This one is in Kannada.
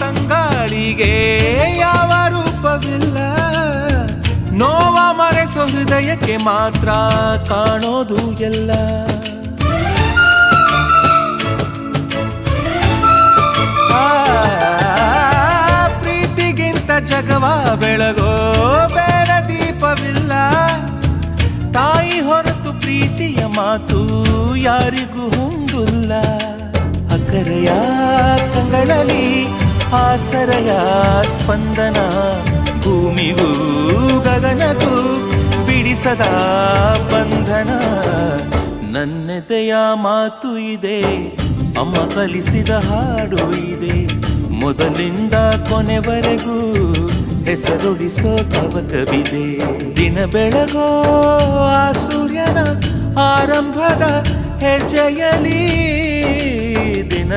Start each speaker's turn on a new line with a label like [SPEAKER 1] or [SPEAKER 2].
[SPEAKER 1] ತಂಗಾಳಿಗೆ ಯಾವ ರೂಪವಿಲ್ಲ, ನೋವ ಮರೆಸೋ ಹೃದಯಕ್ಕೆ ಮಾತ್ರ ಕಾಣೋದು ಎಲ್ಲ. ಪ್ರೀತಿಗಿಂತ ಜಗವ ಬೆಳಗೋ ಬೇರೆ ದೀಪವಿಲ್ಲ, ತಾಯಿ ಹೊರತು ಪ್ರೀತಿಯ ಮಾತು ಯಾರಿಗೂ ಹೊಂದಿಲ್ಲ. ಅಕ್ಕರೆಯ ಕಂಗಳಲ್ಲಿ ಆಸರೆಯ ಸ್ಪಂದನ, ಭೂಮಿಗೂ ಗಗನಗೂ ಬಿಡಿಸದ ಬಂಧನ. ನನ್ನೆದೆಯ ಮಾತು ಇದೆ, ಅಮ್ಮ ಕಲಿಸಿದ ಹಾಡು ಇದೆ, ಮೊದಲಿಂದ ಕೊನೆವರೆಗೂ ಹೆಸರುಡಿಸೋ ತವಕವಿದೆ. ದಿನ ಬೆಳಗೋ ಆ ಸೂರ್ಯನ ಆರಂಭದ ಹೆಜ್ಜೆಯಲಿ ದಿನ